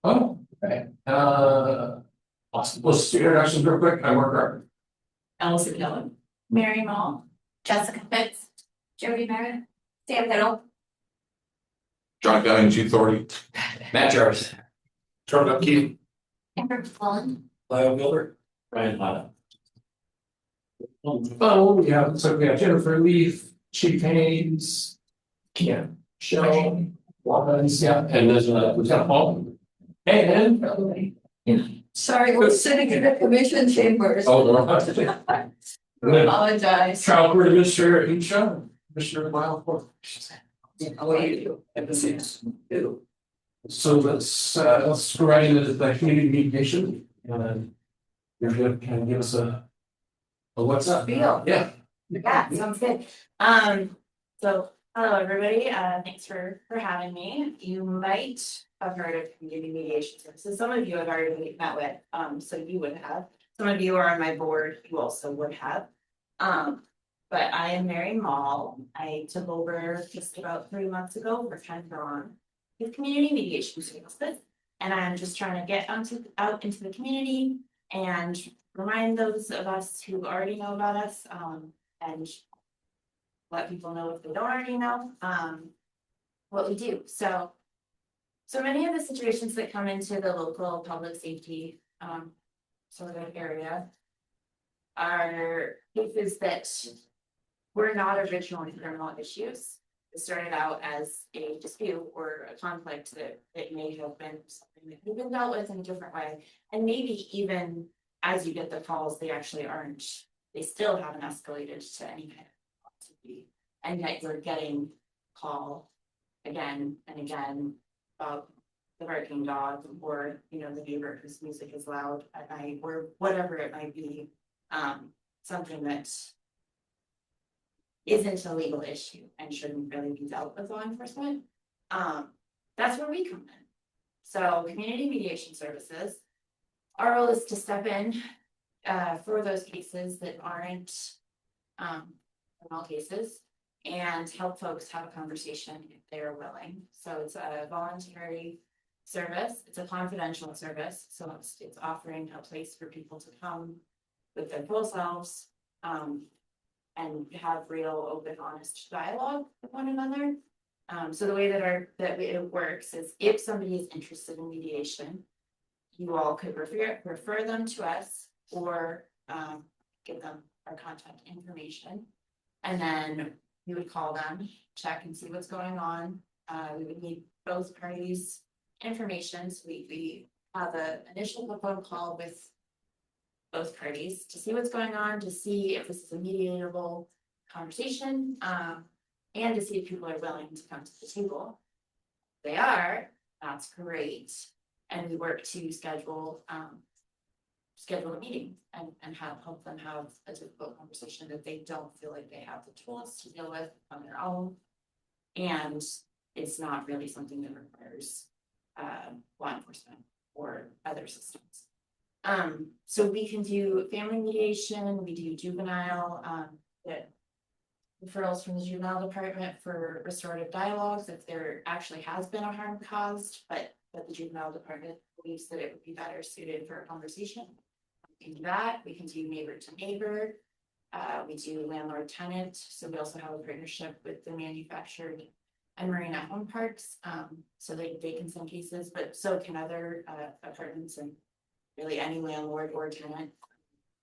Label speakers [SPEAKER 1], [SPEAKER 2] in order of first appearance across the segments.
[SPEAKER 1] Oh, okay. Awesome. Let's do introductions real quick. I work hard.
[SPEAKER 2] Allison Keller, Mary Mall, Jessica Fitz, Jody Merritt, Sam Fiddle,
[SPEAKER 1] John Gunning, Chief Authority.
[SPEAKER 3] Matt Jarvis,
[SPEAKER 1] Charles Upkeep.
[SPEAKER 2] Amber Cullen,
[SPEAKER 3] Lyle Gilbert, Brian Lana.
[SPEAKER 1] Oh, yeah, so we have Jennifer Leaf, Chief Haynes, Kim, Shell, Watkins, yeah, and there's Lieutenant Paul. And
[SPEAKER 2] sorry, we're sitting in the commission chambers.
[SPEAKER 1] oh, no.
[SPEAKER 2] Apologize.
[SPEAKER 1] Trial Court Administrator Isha, Commissioner Lyle.
[SPEAKER 2] How are you?
[SPEAKER 1] So let's go right into the community mediation. You're good, can you give us a what's up?
[SPEAKER 2] Spiel.
[SPEAKER 1] Yeah.
[SPEAKER 2] Yeah, sounds good. So hello everybody. Thanks for having me. You might have heard of community mediation services. Some of you have already met with, so you would have. Some of you are on my board, you also would have. But I am Mary Mall. I took over just about 3 months ago. We're kind of on with community mediation services. And I'm just trying to get out into the community and remind those of us who already know about us, and let people know if they don't already know, what we do. So many of the situations that come into the local public safety sort of area are cases that were not originally criminal issues. It started out as a dispute or a conflict that it may have been something that you've been dealt with in a different way. And maybe even as you get the calls, they actually aren't, they still haven't escalated to any kind of activity. And yet you're getting call again and again about the barking dog or, you know, the neighbor whose music is loud at night or whatever it might be. Something that isn't a legal issue and shouldn't really be dealt with law enforcement. That's where we come in. So community mediation services, our role is to step in for those cases that aren't criminal cases and help folks have a conversation if they're willing. So it's a voluntary service, it's a confidential service. So it's offering a place for people to come with their full selves and have real, open, honest dialogue with one another. So the way that it works is if somebody is interested in mediation, you all could refer them to us or give them our contact information. And then we would call them, check and see what's going on. We would need both parties' information. So we have an initial phone call with both parties to see what's going on, to see if this is a mediatable conversation, and to see if people are willing to come to the table. If they are, that's great. And we work to schedule a meeting and help them have a difficult conversation that they don't feel like they have the tools to deal with on their own. And it's not really something that requires law enforcement or other systems. So we can do family mediation, we do juvenile, referrals from the juvenile department for restorative dialogues if there actually has been a harm caused, but the juvenile department believes that it would be better suited for a conversation. We can do that. We can do neighbor to neighbor. We do landlord tenant. So we also have a partnership with the manufactured and marina home parks. So they can send cases, but so can other apartments, and really any landlord or tenant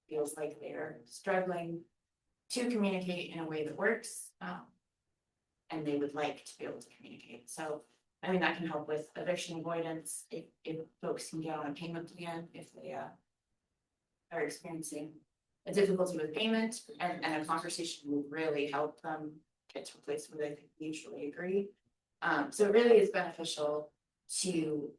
[SPEAKER 2] feels like they're struggling to communicate in a way that works, and they would like to be able to communicate. So I mean, that can help with eviction avoidance if folks can get on a payment plan if they are experiencing a difficulty with payment, and a conversation will really help them get to a place where they can mutually agree. So it really is beneficial to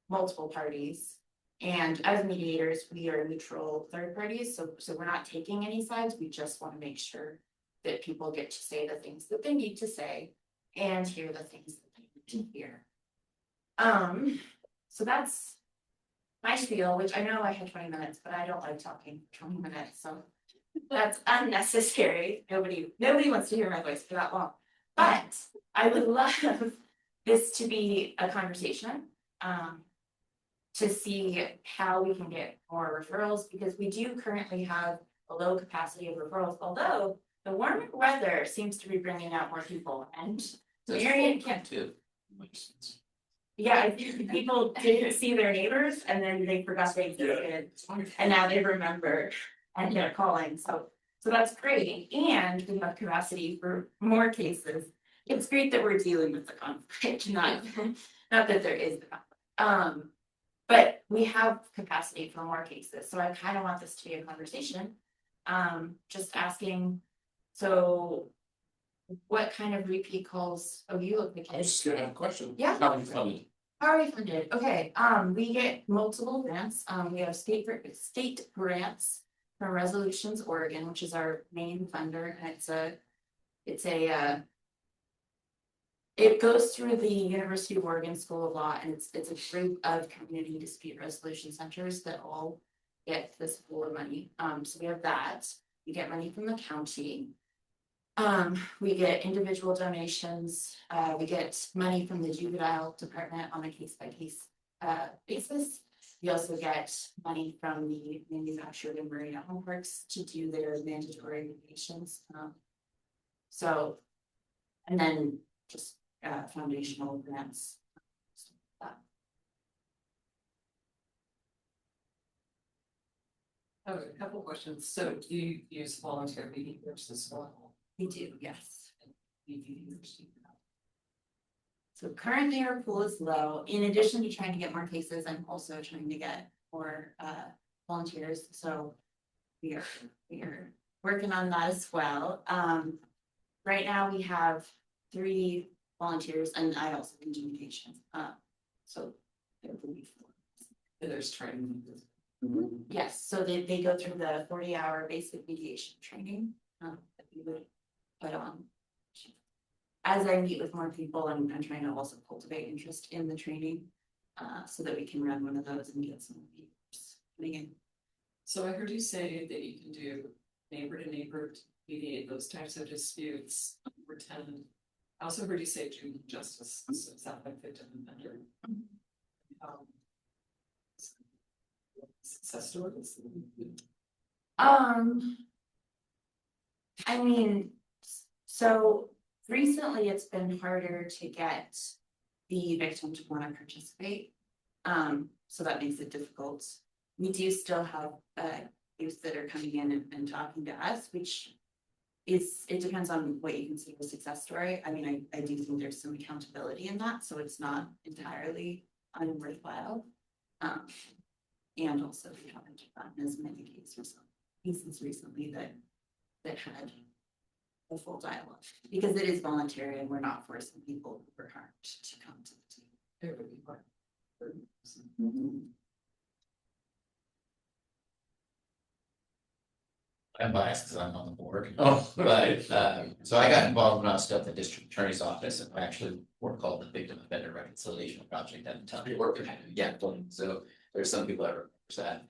[SPEAKER 2] multiple parties. And as mediators, we are neutral third parties. So we're not taking any sides. We just want to make sure that people get to say the things that they need to say and hear the things that they need to hear. So that's my spiel, which I know I had 20 minutes, but I don't like talking for 20 minutes. So That's unnecessary. Nobody wants to hear my voice for that long. But I would love this to be a conversation. To see how we can get more referrals, because we do currently have a low capacity of referrals, although the warmer weather seems to be bringing out more people, and Marion can't.
[SPEAKER 3] Too.
[SPEAKER 2] Yeah, I think people didn't see their neighbors and then they forgot they existed, and now they remember and they're calling, so that's great, and we have capacity for more cases. It's great that we're dealing with the conflict, not that there is the conflict. But we have capacity for more cases, so I kind of want this to be a conversation. Just asking, so what kind of repeat calls, oh, you look the
[SPEAKER 1] I was just gonna have a question.
[SPEAKER 2] Yeah.
[SPEAKER 1] How are you funded?
[SPEAKER 2] How are we funded? Okay, we get multiple grants. We have state grants from Resolutions Oregon, which is our main funder, and it goes through the University of Oregon School of Law, and it's a group of community dispute resolution centers that all get this pool of money. So we have that. We get money from the county. We get individual donations. We get money from the juvenile department on a case-by-case basis. We also get money from the manufactured and marina home parks to do their mandatory mediations. And then just foundational grants.
[SPEAKER 4] I have a couple questions. So do you use volunteer meeting groups as well?
[SPEAKER 2] We do, yes.
[SPEAKER 4] Meeting groups, do you know?
[SPEAKER 2] So currently our pool is low. In addition to trying to get more cases, I'm also trying to get more volunteers. So we are working on that as well. Right now we have 3 volunteers, and I also do mediation. So there will be 4.
[SPEAKER 4] And there's training.
[SPEAKER 2] Yes, so they go through the 40-hour basic mediation training that we would put on. As I meet with more people, I'm trying to also cultivate interest in the training, so that we can run one of those and get some viewers coming in.
[SPEAKER 4] So I heard you say that you can do neighbor to neighbor to mediate those types of disputes over 10. I also heard you say juvenile justice, so is that like 15 vendor? Success stories?
[SPEAKER 2] I mean, so recently it's been harder to get the victim to want to participate. So that makes it difficult. We do still have youth that are coming in and talking to us, which it depends on what you consider a success story. I mean, I do think there's some accountability in that, so it's not entirely unworthwhile. And also we haven't gotten as many cases recently that had a full dialogue, because it is voluntary and we're not forcing people who were harmed to come to the table.
[SPEAKER 4] It would be hard.
[SPEAKER 3] I'm biased because I'm on the board. But so I got involved when I was still at the district attorney's office, and I actually work called the Victim Offender Reconciliation Project at the time. Yeah, so there's some people that remember that.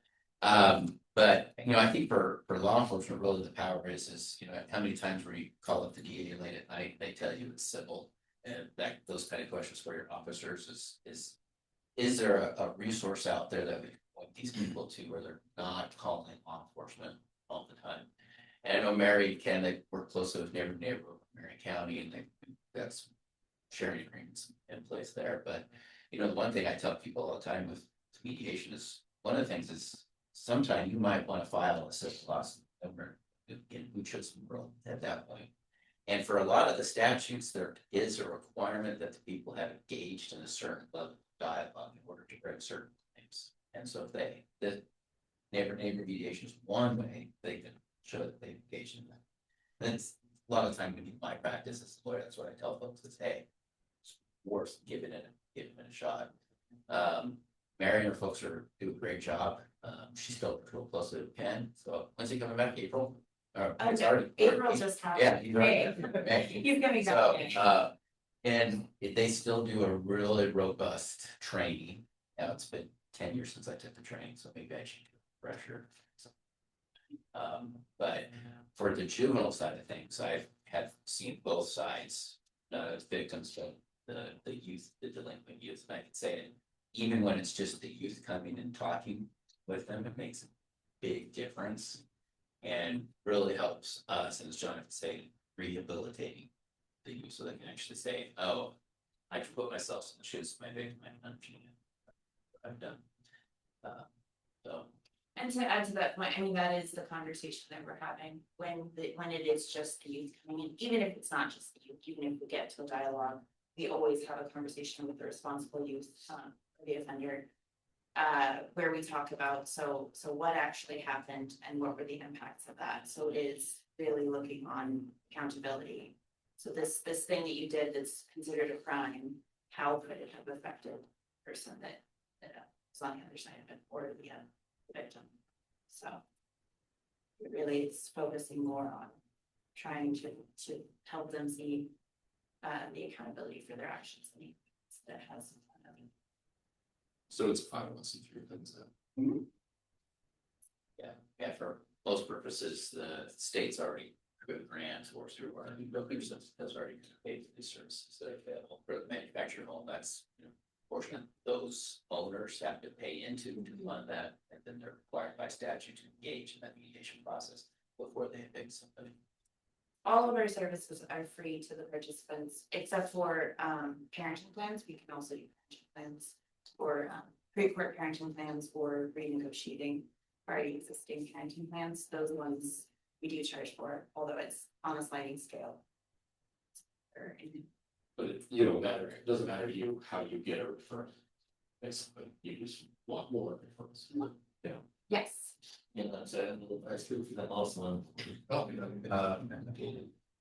[SPEAKER 3] But I think for law enforcement, really the power is how many times where you call up the DA late at night, they tell you it's civil, and that those kind of questions for your officers is there a resource out there that we can point these people to where they're not calling law enforcement all the time? And I know Mary Ken, they work closely with neighbor Mary County, and that's sharing agreements in place there. But the one thing I tell people all the time with mediation is one of the things is sometimes you might want to file a civil lawsuit over in Ucho's world at that point. And for a lot of the statutes, there is a requirement that the people have engaged in a certain level of dialogue in order to bring certain claims. And so if the neighbor mediation is one way they can show that they've engaged in that. And it's a lot of time when my practice as a lawyer, that's what I tell folks is, hey, it's worth giving it a shot. Mary and her folks do a great job. She's still real close to Ken. So when's he coming back? April? It's already
[SPEAKER 2] April just happened.
[SPEAKER 3] he's already
[SPEAKER 2] He's coming
[SPEAKER 3] so,
[SPEAKER 2] back.
[SPEAKER 3] and they still do a really robust training. Now it's been 10 years since I took the training, so maybe I should do a refresher. So, But for the juvenile side of things, I have seen both sides, victims of the youth, the delinquent youth, and I can say it. Even when it's just the youth coming and talking with them, it makes a big difference. And really helps us, as Jonathan said, rehabilitating the youth so they can actually say, oh, I can put myself in the shoes of my victim and understand what I've done. So
[SPEAKER 2] And to add to that point, I mean, that is the conversation that we're having when it is just the youth coming in, even if it's not just the youth, even if we get to a dialogue, we always have a conversation with the responsible youth, the offender. Where we talk about, so what actually happened and what were the impacts of that, so it is really looking on accountability. So this thing that you did that's considered a crime, how could it have affected the person that is on the other side of it, or the victim? So it really is focusing more on trying to help them see the accountability for their actions that has.
[SPEAKER 1] So it's 501(c)(3) things that.
[SPEAKER 3] yeah, for most purposes, the state's already approved grants or through our builders has already paid for these services. So if for the manufactured home, that's portion of those owners have to pay into to fund that, and then they're required by statute to engage in that mediation process before they evict somebody.
[SPEAKER 2] All of our services are free to the participants, except for parenting plans. We can also do parenting plans or pre-court parenting plans or renegotiating already existing parenting plans. Those ones we do charge for, although it's on a sliding scale.
[SPEAKER 1] But you don't matter, it doesn't matter to you how you get a referral. Basically, you just want more referrals. Yeah.
[SPEAKER 2] Yes.
[SPEAKER 5] Yeah, that's a little nice too for that last one.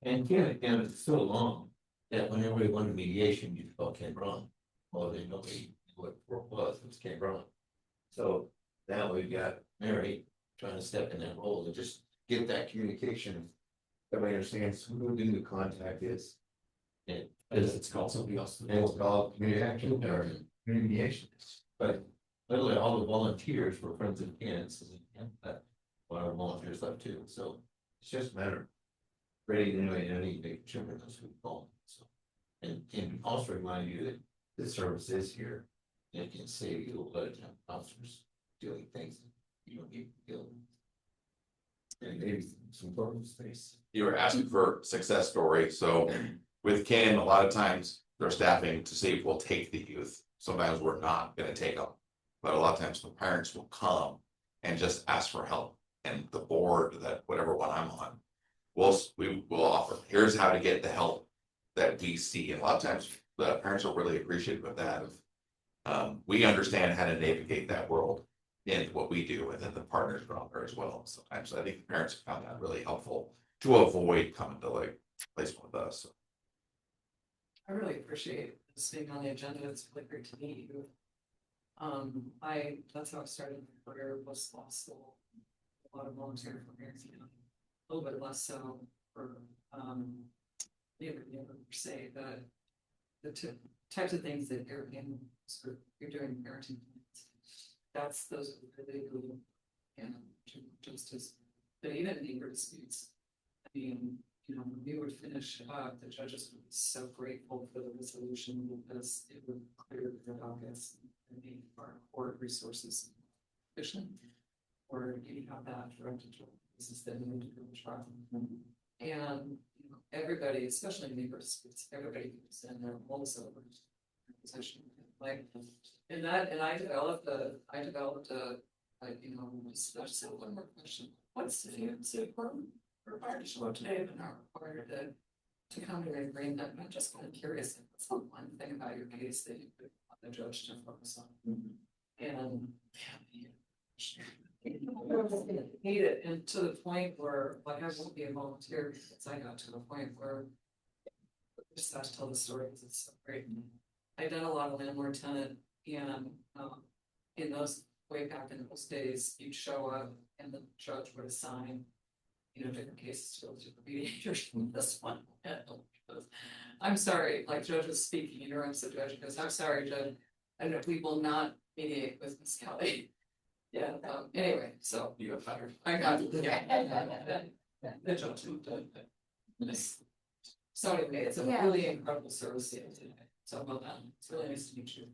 [SPEAKER 5] And Ken, it's so long that whenever we went to mediation, you felt Ken Braun. Well, then nobody knew what it was Ken Braun. So now we've got Mary trying to step in that role and just get that communication. Everybody understands who the contact is. And
[SPEAKER 1] It's called somebody else.
[SPEAKER 5] and it's called communication or mediation. But literally all the volunteers were friends of Ken's and that one of our volunteers left too. So it's just a matter of ready anyway, any making sure that those who call. So and also remind you that this service is here and it can save you a lot of time officers doing things you don't need to deal with. And maybe some problem space.
[SPEAKER 6] You were asking for success story, so with Ken, a lot of times their staffing to say we'll take the youth, sometimes we're not gonna take them. But a lot of times the parents will come and just ask for help, and the board, that whatever one I'm on. We will offer, here's how to get the help that we see, and a lot of times the parents are really appreciative of that. We understand how to navigate that world in what we do, and then the partners are out there as well. Sometimes I think the parents have found that really helpful to avoid coming to like placement with us.
[SPEAKER 4] I really appreciate this being on the agenda. It's really great to meet you. That's how I started my career, was law school. A lot of volunteer for parents, a little bit less so for say that the types of things that you're doing parenting plans. Those are really good and justice. But even neighbor disputes, I mean, when we would finish up, the judges would be so grateful for the resolution because it would clear their dockets and make our court resources efficient. Or you have that directed to cases that need to go to trial. And everybody, especially neighbor disputes, everybody comes in there rolls over position. Like and I developed just one more question. What's the important? Required to show up today, but not required to come to an agreement. I'm just kind of curious. What's the one thing about your case that you could want the judge to focus on? And I hate it, and to the point where, like, I won't be a volunteer because I got to the point where I just have to tell the story because it's so great. I've done a lot of landlord tenant, and in those way back in those days, you'd show up and the judge would assign different cases to different mediators. This one, I'm sorry, like judge was speaking, the judge goes, I'm sorry, judge, we will not mediate with Miss Kelly. Yeah, anyway, so you got fired. I got it. Good job too. Nice. So anyway, it's a
[SPEAKER 2] Yeah.
[SPEAKER 4] really incredible service you have today. So well done. It's really nice to meet you.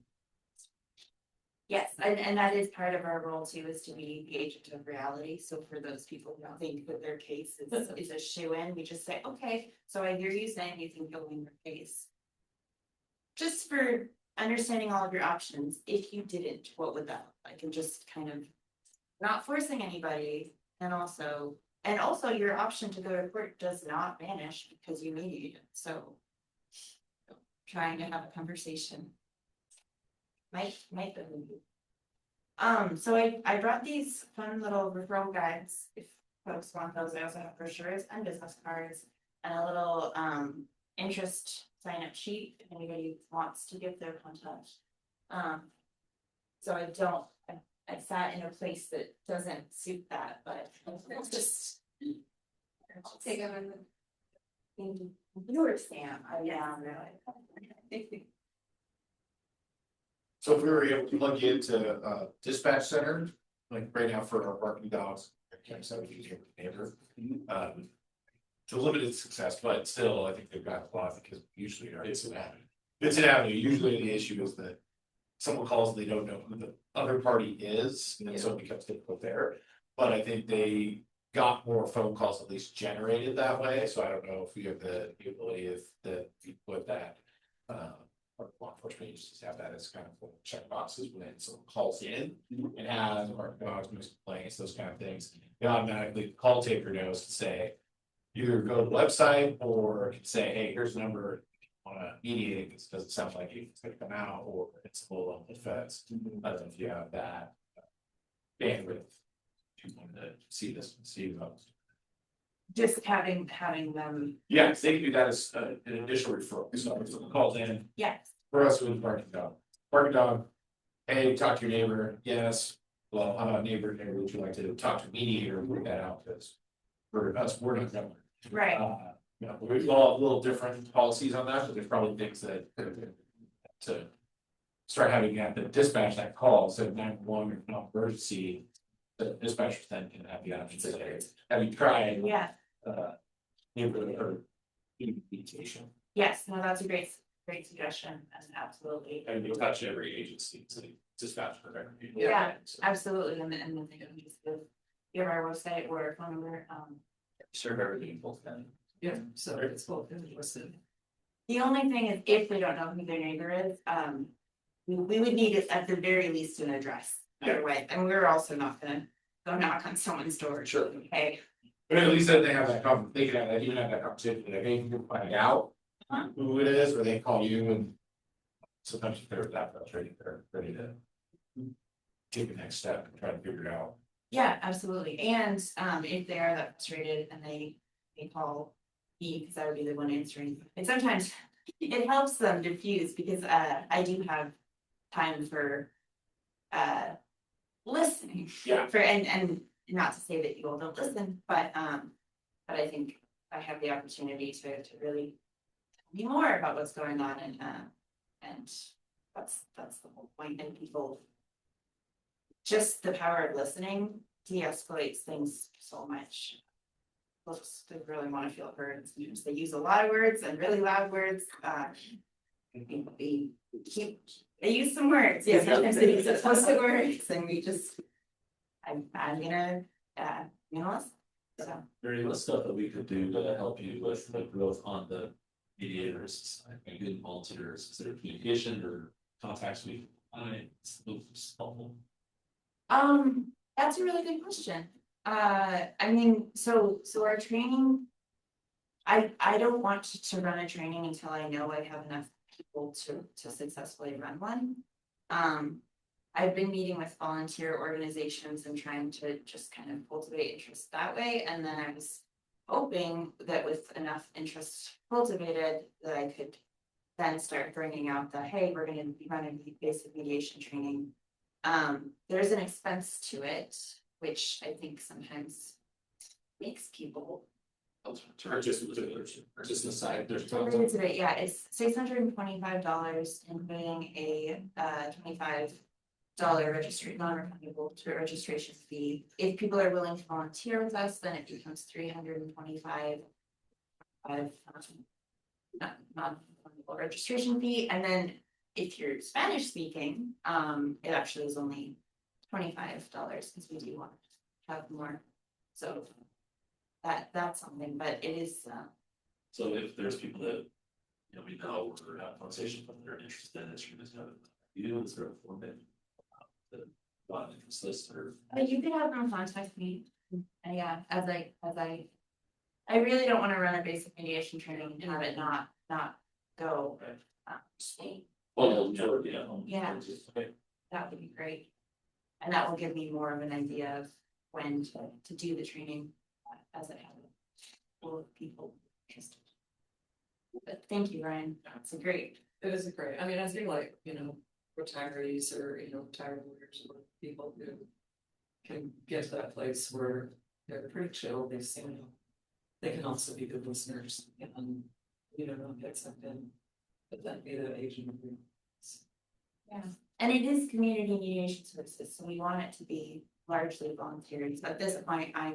[SPEAKER 2] Yes, and that is part of our role too, is to be the agent of reality. So for those people who don't think that their case is a shoe-in, we just say, okay, so I hear you saying you think you'll win your case. Just for understanding all of your options, if you didn't, what would that look like? And just kind of not forcing anybody, and also your option to go to court does not vanish because you mediated, so. Trying to have a conversation. Might be. So I brought these fun little referral guides, if folks want those. I also have brochures and business cards and a little interest sign up sheet if anybody wants to give their contact. So I sat in a place that doesn't suit that, but I'll just take them. You're Sam, really.
[SPEAKER 7] So if we were able to plug you into dispatch center, like right now for our barking dogs, campsite, we use your neighbor. To limited success, but still, I think they've got a lot because usually it's an avenue. It's an avenue. Usually the issue is that someone calls, they don't know who the other party is, and so it becomes difficult there. But I think they got more phone calls at least generated that way, so I don't know if we have the ability if that we put that. Or law enforcement used to have that as kind of check boxes when someone calls in and has or dogs, complaints, those kind of things. They automatically, the call taker knows to say, either go to the website or can say, hey, here's a number. Want to mediate, it doesn't sound like it's going to come out, or it's a little on the fence. I don't know if you have that bandwidth. If you want to see this, see those.
[SPEAKER 2] Just having them,
[SPEAKER 7] Yes, they can do that as an initial referral. So if someone calls in,
[SPEAKER 2] yes,
[SPEAKER 7] for us, it was barking dog. Barking dog, hey, talk to your neighbor, yes. Well, how about neighbor, would you like to talk to a mediator and work that out? Because for us, we're not government.
[SPEAKER 2] right,
[SPEAKER 7] You know, we've all have little different policies on that, but there's probably things that to start having at the dispatch that call, so 911 or not emergency, the dispatchers then can have the option to say, have you tried
[SPEAKER 2] yeah,
[SPEAKER 7] neighborhood or mediation?
[SPEAKER 2] yes, no, that's a great suggestion, and absolutely.
[SPEAKER 7] And you touch every agency to dispatch for every.
[SPEAKER 2] Yeah, absolutely, and then they can just give our website or phone number,
[SPEAKER 3] Serve everything in both counties.
[SPEAKER 4] Yeah, so it's both. Listen.
[SPEAKER 2] The only thing is, if they don't know who their neighbor is, we would need it at the very least an address. Otherwise, and we're also not gonna go knock on someone's door.
[SPEAKER 7] Sure.
[SPEAKER 2] Okay,
[SPEAKER 7] But at least then they have that they can have that, even have that conversation, like, hey, you can find out who it is, or they call you and. Sometimes if they're that frustrated, they're ready to. Take the next step and try to figure it out.
[SPEAKER 2] yeah, absolutely, and if they are that frustrated and they call me, because I would be the one answering, and sometimes it helps them diffuse, because I do have time for listening.
[SPEAKER 7] Yeah.
[SPEAKER 2] For and not to say that you all don't listen, but I think I have the opportunity to really be more about what's going on, and that's the whole point, and people. Just the power of listening de-escalates things so much. Folks they really want to feel heard. Sometimes they use a lot of words and really loud words. They use some words. Yeah, sometimes they use explosive words, and we just. I'm gonna listen. So
[SPEAKER 8] Very little stuff that we could do to help you with the growth on the mediators, I think volunteers, consider communication or contacts we find, it's helpful.
[SPEAKER 2] That's a really good question. I mean, so our training. I don't want to run a training until I know I have enough people to successfully run one. I've been meeting with volunteer organizations and trying to just kind of cultivate interest that way, and then I was hoping that with enough interest cultivated that I could then start bringing out the, hey, we're gonna be running basic mediation training. There's an expense to it, which I think sometimes makes people.
[SPEAKER 7] Or just the side, there's.
[SPEAKER 2] Related to it, yeah, it's $625, including a $25 non-refundable to registration fee. If people are willing to volunteer with us, then it becomes $325. Non-refundable registration fee, and then if you're Spanish speaking, it actually is only $25 because we do want to have more. So that's something, but it is,
[SPEAKER 8] So if there's people that, you know, we know we're having conversation, but they're interested in this, you're just gonna, you is there a form that. The bond interest list or.
[SPEAKER 2] you can have them contact me. And yeah, as I really don't want to run a basic mediation training and have it not go.
[SPEAKER 8] Oh, yeah.
[SPEAKER 2] Yeah.
[SPEAKER 8] Okay.
[SPEAKER 2] That would be great. And that will give me more of an idea of when to do the training as I have full of people interested. But thank you, Ryan. That's a great.
[SPEAKER 4] It is a great, I mean, I think like, you know, retirees or, you know, retired lawyers or people who can get to that place where they're pretty chill, they seem, they can also be good listeners and, you know, not get sucked in, but then be the agent of your.
[SPEAKER 2] Yeah, and it is community mediation services, so we want it to be largely volunteers. At this point, I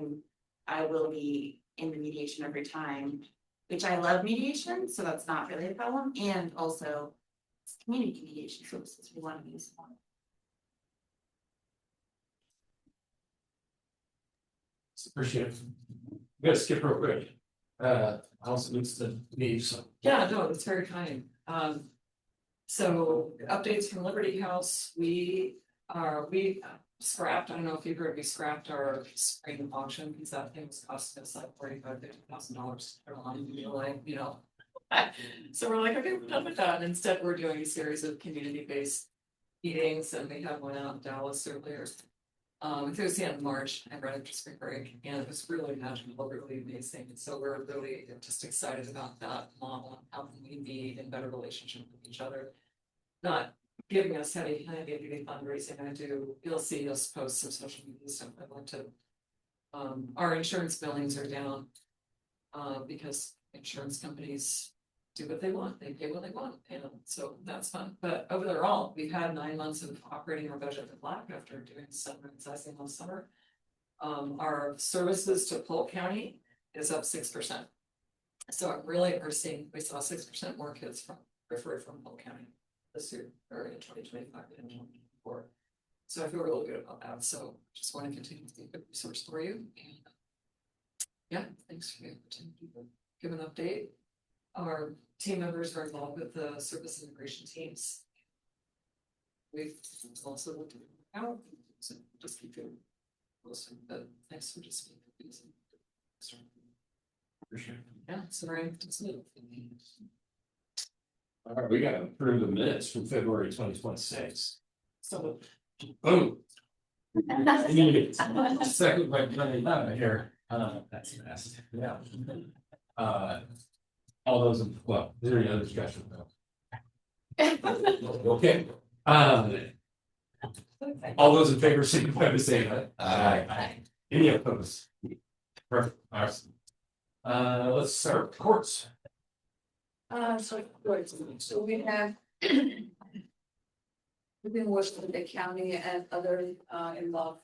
[SPEAKER 2] will be in the mediation every time, which I love mediation, so that's not really a problem. And also, it's community mediation services we want to use.
[SPEAKER 1] Appreciate it. We gotta skip real quick. Also needs to leave, so.
[SPEAKER 4] Yeah, no, it's very kind. So updates from Liberty House, we scrapped, I don't know if you heard, we scrapped our spring auction because that thing was costing us like $45,000-$50,000 per line, you know. So we're like, okay, we're done with that. Instead, we're doing a series of community-based meetings, and we had one out in Dallas earlier. It was the end of March, I read it to spring break, and it was really magical, really amazing. And so we're really just excited about that model, how can we be in better relationship with each other. Not giving us heavy fundraising. You'll see us post some social media stuff. I want to, our insurance billings are down, because insurance companies do what they want, they pay what they want, and so that's fun. But overall, we've had 9 months of operating our budget in black after doing some sizing last summer. Our services to Polk County is up 6%. So I'm really, we saw 6% more kids referred from Polk County this year, or in 2025 and 2024. So I feel really good about that. So just want to continue to be a good resource for you. And yeah, thanks for the opportunity to give an update. Our team members are involved with the service integration teams. We've also looked at out, so just keep it posted. But thanks for just being
[SPEAKER 1] Appreciate it.
[SPEAKER 4] yeah, sorry, just
[SPEAKER 1] All right, we gotta approve the minutes from February 2026.
[SPEAKER 4] so
[SPEAKER 1] Boom. Second by Glenn here. That's fast. Yeah. All those, well, is there any other discussion? Okay. All those in favor, signify by saying aye. Aye. Any opposed? Perfect. Awesome. Let's start with courts.
[SPEAKER 9] So we have. We've been working with the county and other involved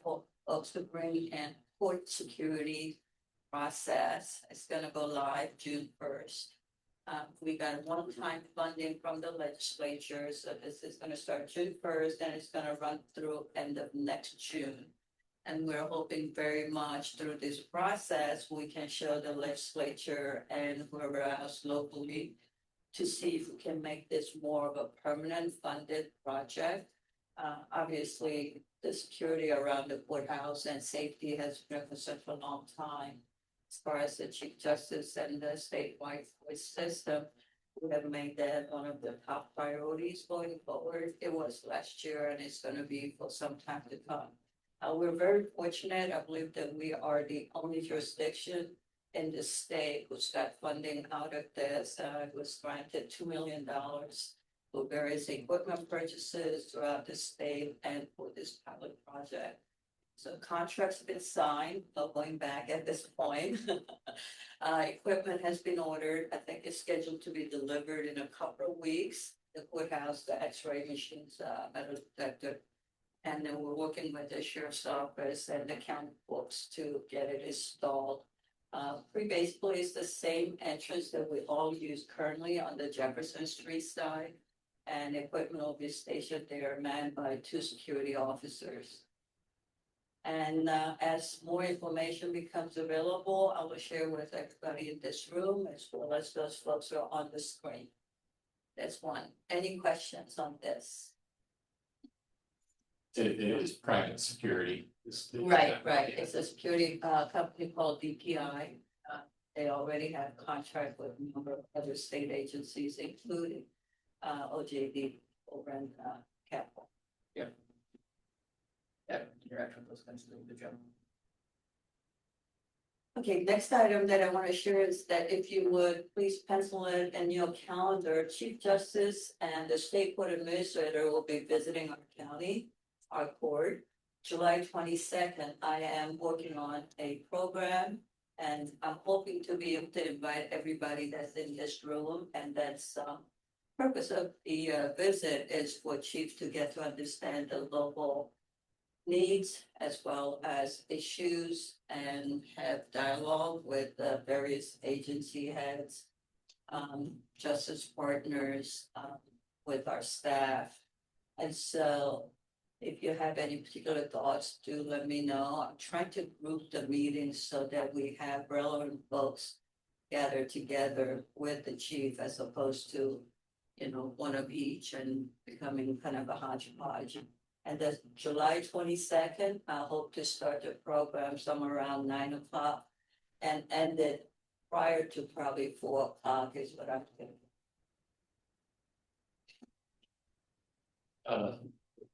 [SPEAKER 9] folks to bring in court security process. It's gonna go live June 1st. We got one-time funding from the legislature, so this is gonna start June 1st and it's gonna run through end of next June. And we're hoping very much through this process, we can show the legislature and whoever else locally to see if we can make this more of a permanent funded project. Obviously, the security around the courthouse and safety has been for such a long time. As far as the Chief Justice and the statewide voice system, we have made that one of the top priorities going forward. It was last year and it's gonna be for some time to come. We're very fortunate. I believe that we are the only jurisdiction in the state who's got funding out of this. It was granted $2 million for various equipment purchases throughout the state and for this pilot project. So contracts have been signed, going back at this point. Equipment has been ordered. I think it's scheduled to be delivered in a couple of weeks. The courthouse, the X-ray machines, metal detector And then we're working with the sheriff's office and the county books to get it installed. Basically, it's the same entrance that we all use currently on the Jefferson Street side. And equipment will be stationed there, manned by 2 security officers. And as more information becomes available, I will share with everybody in this room as well as those folks who are on the screen. That's one. Any questions on this?
[SPEAKER 8] It is private security.
[SPEAKER 9] Right. It's a security company called DPI. They already have contract with a number of other state agencies, including OJD over in Capitol.
[SPEAKER 3] Yeah, interact with those kinds of things, the general.
[SPEAKER 9] Okay, next item that I want to share is that if you would please pencil it in your calendar, Chief Justice and the State Court Administrator will be visiting our county, our court. July 22nd, I am working on a program and I'm hoping to be able to invite everybody that's in this room, and that's purpose of the visit is for chiefs to get to understand the local needs as well as issues and have dialogue with the various agency heads, justice partners, with our staff. And so if you have any particular thoughts, do let me know. I'm trying to group the meetings so that we have relevant folks gather together with the chief as opposed to, one of each and becoming kind of a hodgepodge. And that's July 22nd, I hope to start the program somewhere around 9 o'clock and end it prior to probably 4 o'clock is what I'm thinking.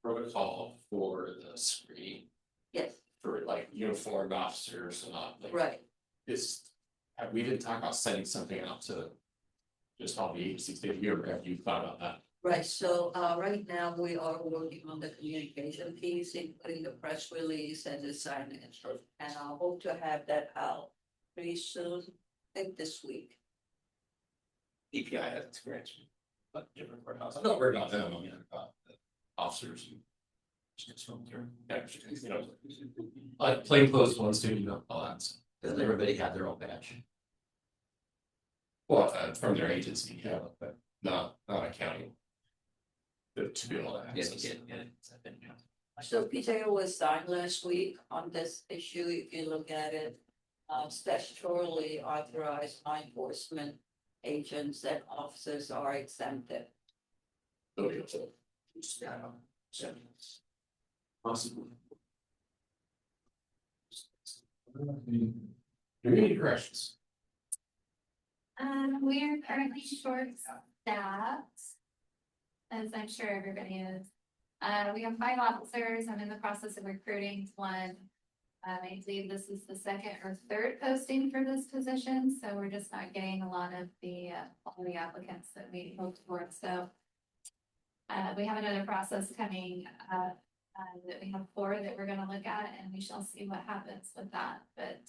[SPEAKER 8] Protocol for the screen
[SPEAKER 9] Yes,
[SPEAKER 8] for like uniformed officers and not like.
[SPEAKER 9] right.
[SPEAKER 8] We didn't talk about sending something out to just all the agencies. Did you ever have you thought about that?
[SPEAKER 9] Right, so right now we are working on the communication piece, including the press release and the signage. And I hope to have that out pretty soon, I think this week.
[SPEAKER 8] DPI has experience, but different courthouse. I'm not worried about them, I mean, about the officers. Like plainclothes ones too, all that stuff.
[SPEAKER 3] Doesn't everybody have their own badge?
[SPEAKER 8] Well, from their agency, yeah, but not a county. To be able to access.
[SPEAKER 9] So PTO was signed last week on this issue, if you look at it. Statutorily authorized law enforcement agents and officers are exempted.
[SPEAKER 8] Okay, so. Possible. Any corrections?
[SPEAKER 10] We are currently short staffed. As I'm sure everybody is. We have 5 officers. I'm in the process of recruiting 1. I believe this is the 2nd or 3rd posting for this position, so we're just not getting a lot of the quality applicants that we hoped for. So we have another process coming that we have 4 that we're going to look at, and we shall see what happens with that. But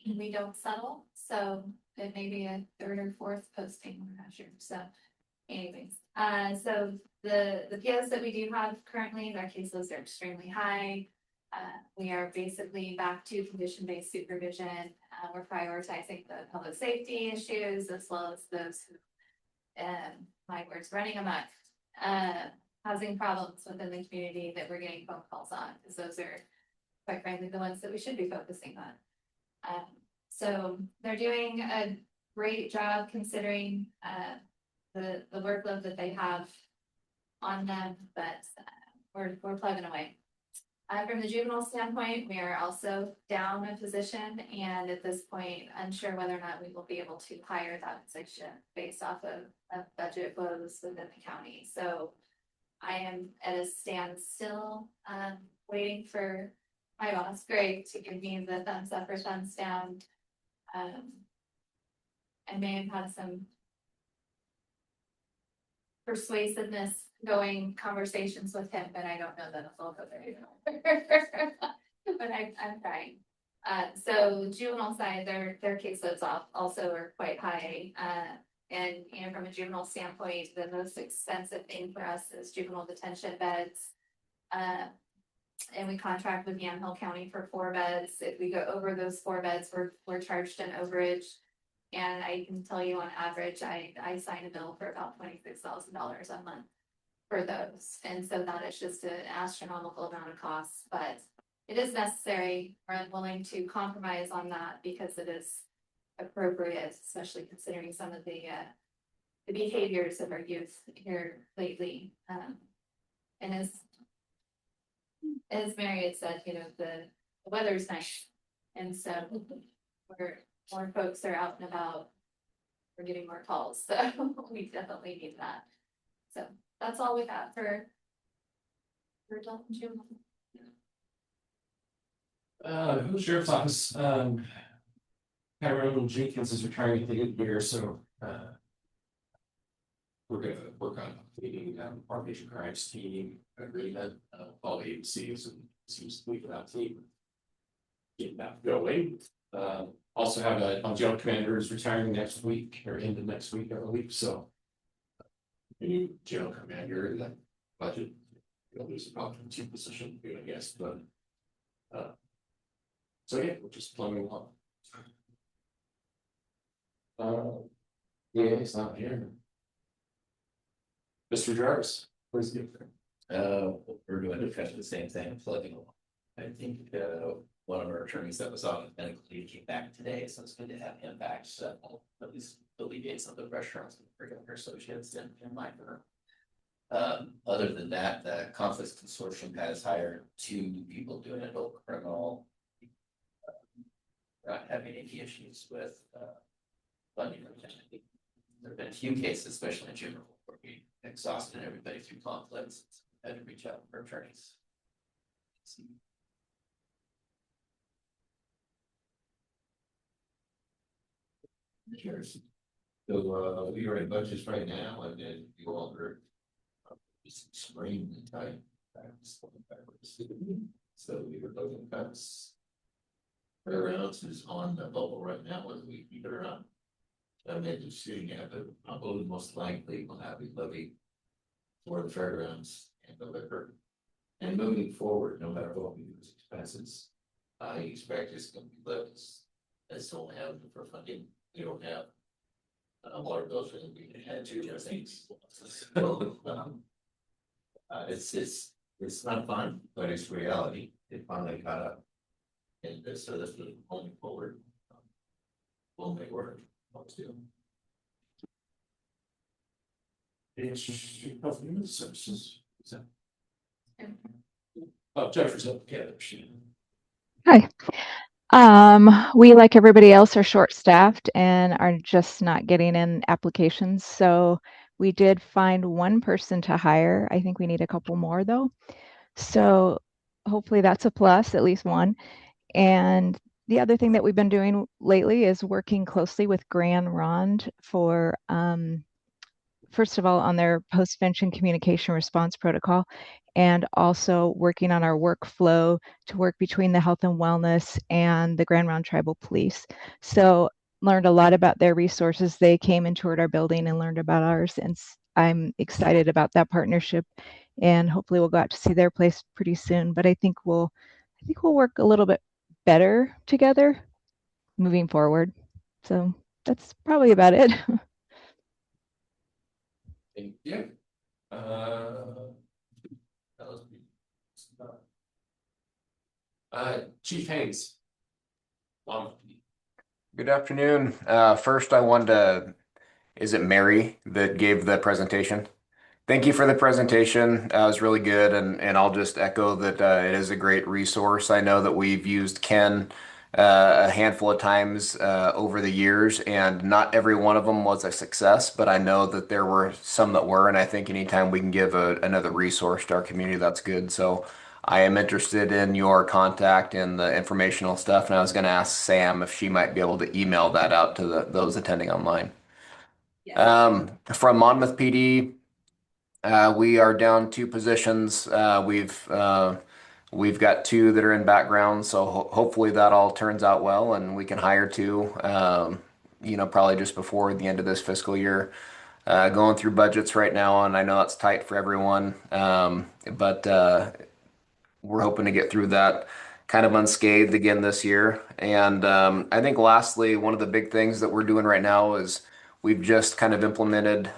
[SPEAKER 10] we don't settle, so it may be a 3rd or 4th posting. We're not sure. So. Anyways, so the POs that we do have currently, their caseloads are extremely high. We are basically back to condition-based supervision. We're prioritizing the public safety issues as well as those who, my words, running amok, housing problems within the community that we're getting phone calls on, because those are, quite frankly, the ones that we should be focusing on. So they're doing a great job considering the workload that they have on them, but we're plugging away. From the juvenile standpoint, we are also down a position, and at this point, unsure whether or not we will be able to hire that position based off of budget woes within the county. So I am at a standstill, waiting for my boss, Greg, to give me the thumbs up or thumbs down. I may have had some persuasiveness going conversations with him, but I don't know that it'll go very well. But I'm trying. So juvenile side, their caseloads also are quite high. And from a juvenile standpoint, the most expensive thing for us is juvenile detention beds. And we contract with Yamhill County for 4 beds. If we go over those 4 beds, we're charged an overage. And I can tell you on average, I sign a bill for about $26,000 a month for those. And so that is just an astronomical amount of costs, but it is necessary. We're willing to compromise on that because it is appropriate, especially considering some of the behaviors of our youth here lately. And as Mary had said, the weather's nice. And so more folks are out and about. We're getting more calls, so we definitely need that. So that's all we got for adult and juvenile.
[SPEAKER 1] Sheriff's Office, Tyrone Jenkins is retiring at the end of the year, so, we're gonna work on updating, our major crimes team agreement, all the agencies, and seems to be for that team. Getting that going. Also have a general commander is retiring next week, or into next week, I believe, so. New general commander in the budget, you'll lose about 2 position, I guess, but. So yeah, we're just plumbing along. Yeah, it's not here. Mr. Jarvis, where's the?
[SPEAKER 3] We're going to catch the same thing, plugging along. I think, one of our attorneys that was on medical leave came back today, so it's good to have him back, so at least alleviate some of the pressure on some regular associates in my firm. Other than that, the Conflicts Consortium has hired 2 people doing adult criminal. Not having any issues with funding. There have been a few cases, especially in juvenile, where we exhausted everybody through conflicts. Had to reach out for attorneys.
[SPEAKER 5] Cheers. So, we are in budgets right now, and then you all are extremely tight. So we were looking cuts. Fairgrounds is on the bubble right now, whether we keep it or not. I made the decision, yeah, but probably most likely we'll have a levy for the fairgrounds and the liquor. And moving forward, no matter what we do as expenses, I expect it's gonna be levies. That's the only avenue for funding. We don't have a lot of those things we had to do things. So, it's not fun, but it's reality. It finally got up. And so that's really going forward. We'll make work. Let's do.
[SPEAKER 1] Health and Human Services. Oh, Jennifer's up, yeah, she.
[SPEAKER 11] Hi. We, like everybody else, are short-staffed and are just not getting in applications. So we did find 1 person to hire. I think we need a couple more though. So hopefully that's a plus, at least 1. And the other thing that we've been doing lately is working closely with Grand Ronde for, first of all, on their post-vention communication response protocol, and also working on our workflow to work between the health and wellness and the Grand Ronde Tribal Police. So learned a lot about their resources. They came and toured our building and learned about ours, and I'm excited about that partnership. And hopefully we'll go out to see their place pretty soon. But I think we'll work a little bit better together moving forward. So that's probably about it.
[SPEAKER 1] Thank you. Chief Haynes.
[SPEAKER 12] Good afternoon. First I wanted to, is it Mary that gave the presentation? Thank you for the presentation. It was really good, and I'll just echo that it is a great resource. I know that we've used Ken a handful of times over the years, and not every one of them was a success, but I know that there were some that were, and I think anytime we can give another resource to our community, that's good. So I am interested in your contact and the informational stuff, and I was going to ask Sam if she might be able to email that out to those attending online. From Monmouth PD. We are down 2 positions. We've got 2 that are in background, so hopefully that all turns out well, and we can hire 2. Probably just before the end of this fiscal year. Going through budgets right now, and I know it's tight for everyone. But we're hoping to get through that kind of unscathed again this year. And I think lastly, one of the big things that we're doing right now is we've just kind of implemented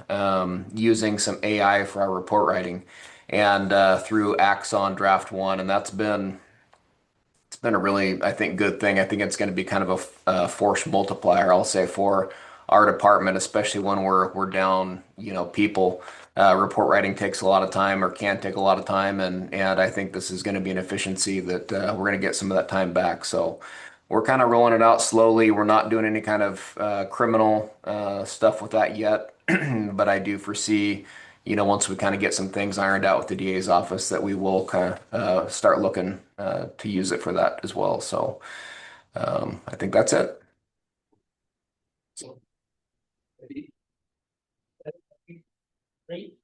[SPEAKER 12] using some AI for our report writing and through Axon Draft One, and it's been a really, I think, good thing. I think it's going to be kind of a force multiplier, I'll say, for our department, especially when we're down, people. Report writing takes a lot of time or can take a lot of time, and I think this is going to be an efficiency that we're going to get some of that time back. So we're kind of rolling it out slowly. We're not doing any kind of criminal stuff with that yet, but I do foresee, once we kind of get some things ironed out with the DA's office, that we will kind of start looking to use it for that as well. So I think that's it.
[SPEAKER 8] Great.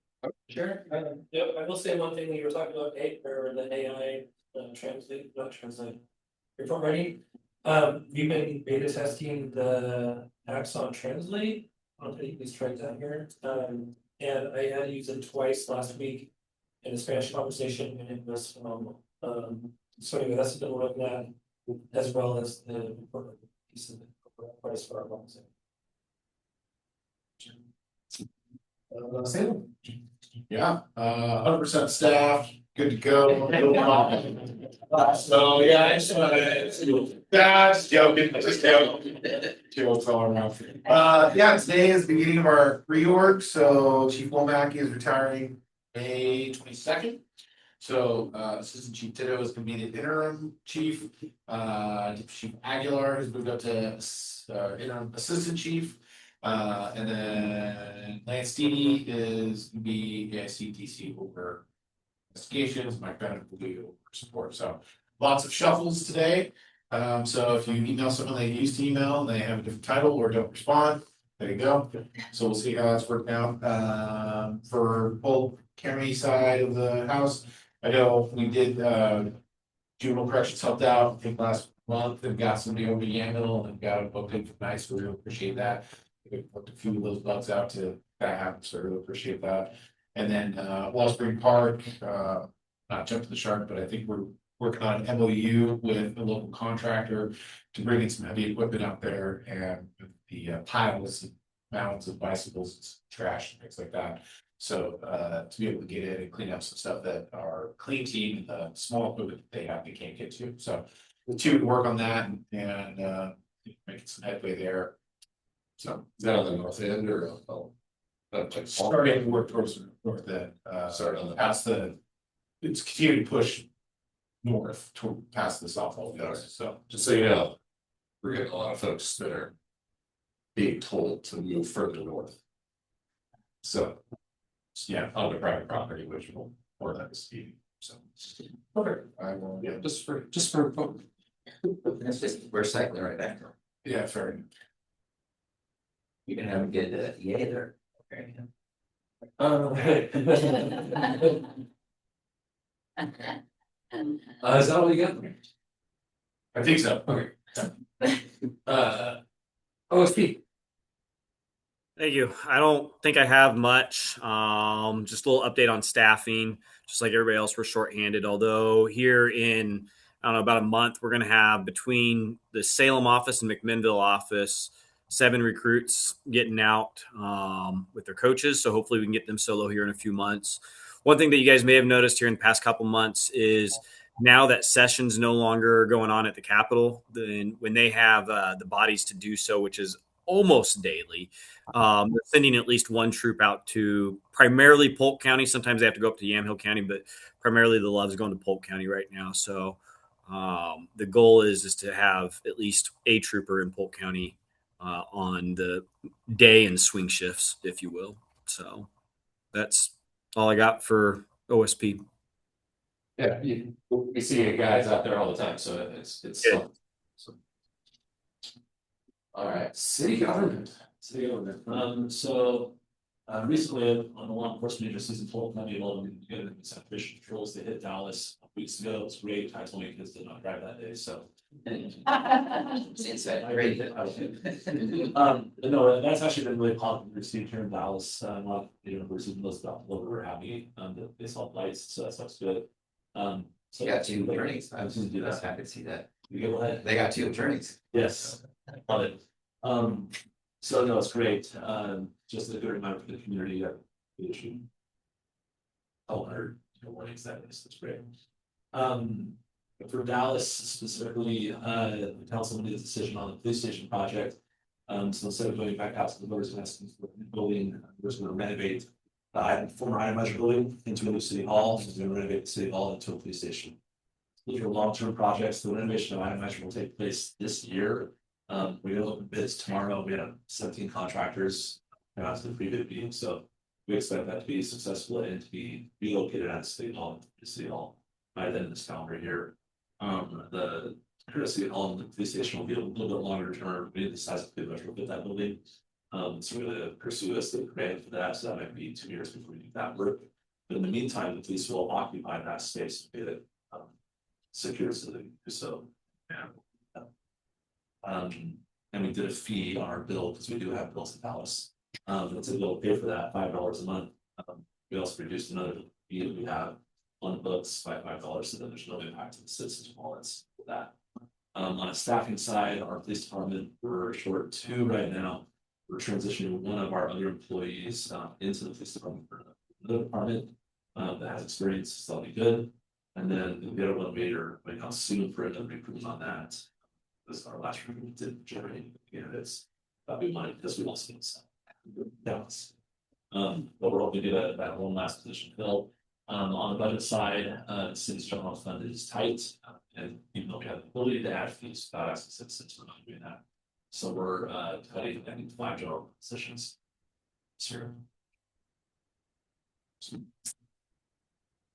[SPEAKER 8] Sure. Yeah, I will say one thing when you were talking about the AI not translate report writing. We've been beta testing the Axon Translate. I'll take these tries out here. And I had to use it twice last week in a Spanish conversation, and it was so anyway, that's a bit of that, as well as the piece of the price for our bonds.
[SPEAKER 7] Salem. Yeah, 100% staff, good to go. So yeah, I just want to, just joking, jokes all around. Yeah, today is the beginning of our reorg, so Chief Womack is retiring May 22nd. So Assistant Chief Tito is going to be the interim chief. Chief Aguilar has moved up to interim assistant chief. And then Lance Steedy is going to be AICDC over investigations. Mike Bennett will be over support. So lots of shuffles today. So if you email someone they used to email and they have a different title or don't respond, there you go. So we'll see how that's working out. For Polk County side of the house, I know we did juvenile corrections helped out, I think last month, and got somebody over Yamhill and got them booked in for nice. We really appreciate that. We worked a few of those bugs out to that happen, so I really appreciate that. And then Wellspring Park, not jumping the shark, but I think we're working on an MOU with a local contractor to bring in some heavy equipment out there and the piles and mounds of bicycles, and trash and things like that. So to be able to get in and clean up some stuff that our clean team, small equipment they have, they can't get to. So the two would work on that and making some headway there. So
[SPEAKER 6] Is that on the north end or?
[SPEAKER 7] starting to work towards the north end,
[SPEAKER 6] Sorry, on the
[SPEAKER 7] past the, it's continuing to push north to past the softball field. So
[SPEAKER 6] just so you know, we're getting a lot of folks that are being told to move further north. So, yeah, on the private property, which will more than speed. So, okay, I will, yeah, just for.
[SPEAKER 3] That's just, we're cycling right after.
[SPEAKER 7] Yeah, fair.
[SPEAKER 3] You can have a good EA there. Okay.
[SPEAKER 8] Is that all you got?
[SPEAKER 7] I think so.
[SPEAKER 8] Okay. OSP.
[SPEAKER 13] Thank you. I don't think I have much. Just a little update on staffing. Just like everybody else, we're shorthanded. Although here in, I don't know, about a month, we're going to have between the Salem office and McMinnville office, 7 recruits getting out with their coaches. So hopefully we can get them solo here in a few months. One thing that you guys may have noticed here in the past couple months is now that sessions no longer going on at the Capitol, then when they have the bodies to do so, which is almost daily, they're sending at least one troop out to primarily Polk County. Sometimes they have to go up to Yamhill County, but primarily the love's going to Polk County right now. So the goal is to have at least a trooper in Polk County on the day and swing shifts, if you will. So that's all I got for OSP.
[SPEAKER 1] Yeah, we see guys out there all the time, so it's
[SPEAKER 13] Yeah.
[SPEAKER 1] fun. So. All right, city government.
[SPEAKER 8] City government. So recently on the law enforcement agencies in Polk County, together with separation patrols, they hit Dallas a few weeks ago. It was great. I told my kids did not drive that day, so.
[SPEAKER 3] Since that great.
[SPEAKER 8] But no, that's actually been really popular received here in Dallas. A lot of the university knows about what we're happy. The baseball lights, so that stuff's good.
[SPEAKER 3] You got two attorneys. I was just do that. I could see that.
[SPEAKER 8] You go ahead.
[SPEAKER 3] They got two attorneys.
[SPEAKER 8] Yes, love it. So no, it's great. Just a good reminder for the community that we issue. Warnings that is, that's great. For Dallas specifically, the council made a decision on the police station project. So instead of going back out to the voters and asking for a building, we're just gonna renovate the former Itemized building into a new city hall, so we're gonna renovate the city hall into a police station. These are long-term projects. The renovation of Itemized will take place this year. We open bids tomorrow. We have 17 contractors out to the pre-bid meeting, so we expect that to be successful and to be relocated at City Hall, by then this calendar year. The City Hall and the police station will be a little bit longer term. We decide to retrofit that building. So we're gonna pursue a state grant for that, so that might be 2 years before we do that work. But in the meantime, the police will occupy that space, be it secure city, so. Yeah. And we did a fee on our bill, because we do have bills in Dallas. It's a bill pay for that, $5 a month. We also reduced another fee that we have on the books by $5, so that there's no impact to the citizens' wallets for that. On a staffing side, our police department, we're short 2 right now. We're transitioning one of our other employees into the police department for another department that has experience, so that'll be good. And then the other one later, right now soon for another recruitment on that. This is our last recruitment did generate candidates that we wanted, because we also need some balance. But we're hoping to get that one last position filled. On the budget side, the city's general fund is tight, and even though we have the ability to add fees without asking citizens, we're not doing that. So we're cutting, I think, 5 general positions. Sure.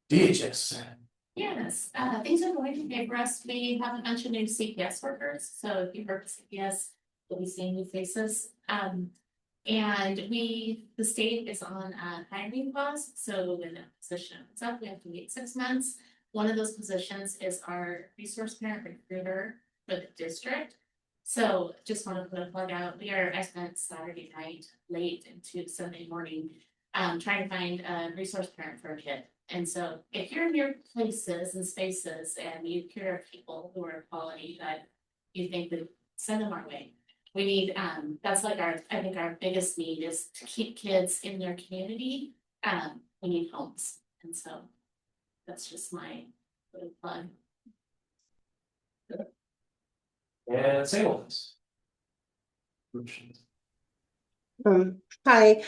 [SPEAKER 8] DHS.
[SPEAKER 14] Yes, things are going okay for us. We have a bunch of new CPS workers, so if you've heard of CPS, you'll be seeing new faces. And the state is on a hiring pause, so when that position is up, we have to wait 6 months. One of those positions is our resource parent recruiter for the district. So just want to put a plug out. I spent Saturday night late into Sunday morning trying to find a resource parent for a kid. And so if you're near places and spaces and you hear of people who are quality that you think that, send them our way. We need, that's like I think our biggest need is to keep kids in their community. We need homes. And so that's just my little plug.
[SPEAKER 8] And sales.
[SPEAKER 15] Hi.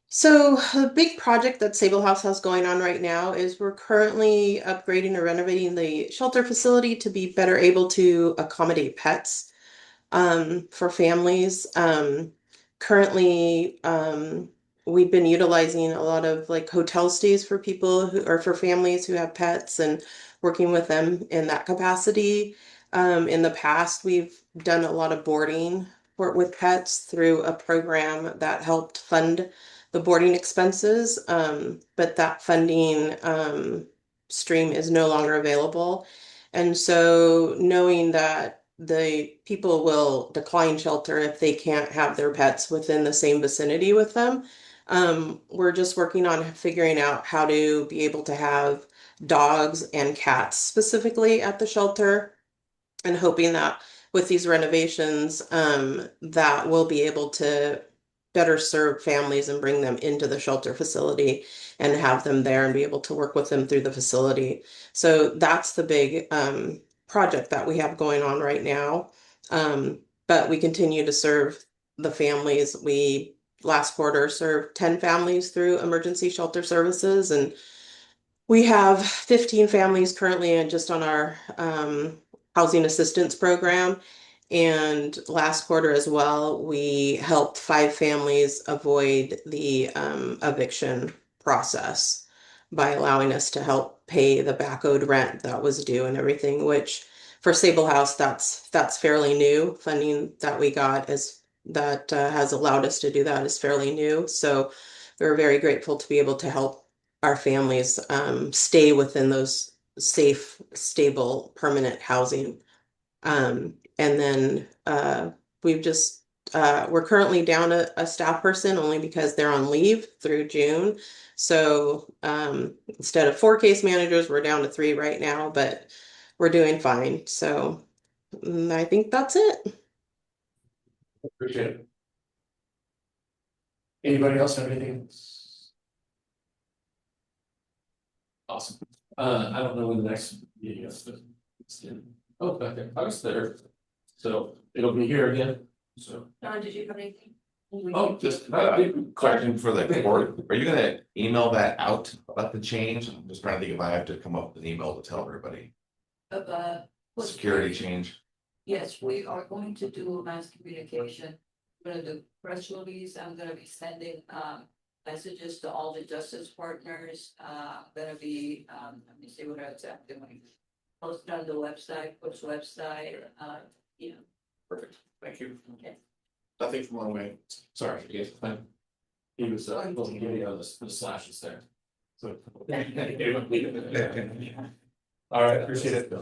[SPEAKER 15] So the big project that Sable House has going on right now is we're currently upgrading or renovating the shelter facility to be better able to accommodate pets for families. Currently, we've been utilizing a lot of like hotel stays for people who or for families who have pets and working with them in that capacity. In the past, we've done a lot of boarding with pets through a program that helped fund the boarding expenses, but that funding stream is no longer available. And so knowing that the people will decline shelter if they can't have their pets within the same vicinity with them, we're just working on figuring out how to be able to have dogs and cats specifically at the shelter, and hoping that with these renovations, that we'll be able to better serve families and bring them into the shelter facility and have them there and be able to work with them through the facility. So that's the big project that we have going on right now. But we continue to serve the families. We last quarter served 10 families through emergency shelter services, and we have 15 families currently just on our housing assistance program. And last quarter as well, we helped 5 families avoid the eviction process by allowing us to help pay the back owed rent that was due and everything, which for Sable House, that's fairly new. Funding that we got that has allowed us to do that is fairly new. So we're very grateful to be able to help our families stay within those safe, stable, permanent housing. And then we've just we're currently down a staff person only because they're on leave through June. So instead of 4 case managers, we're down to 3 right now, but we're doing fine. So I think that's it.
[SPEAKER 1] Appreciate it. Anybody else have anything? Awesome. I don't know when the next meeting is, but it's in, oh, okay, August 3rd. So it'll be here again, so.
[SPEAKER 9] Don, did you have anything?
[SPEAKER 6] Oh, just a question for the board. Are you gonna email that out about the change? I'm just trying to think if I have to come up with an email to tell everybody. Security change.
[SPEAKER 9] Yes, we are going to do mass communication. We're gonna do press release. I'm gonna be sending messages to all the justice partners. Gonna be let me see what else I'm doing. Post on the website, Polk's website, you know.
[SPEAKER 1] Perfect, thank you.
[SPEAKER 9] Okay.
[SPEAKER 1] Nothing from our way, sorry, yes, thank. He was, wasn't giving us the slashes there. So. All right, appreciate it.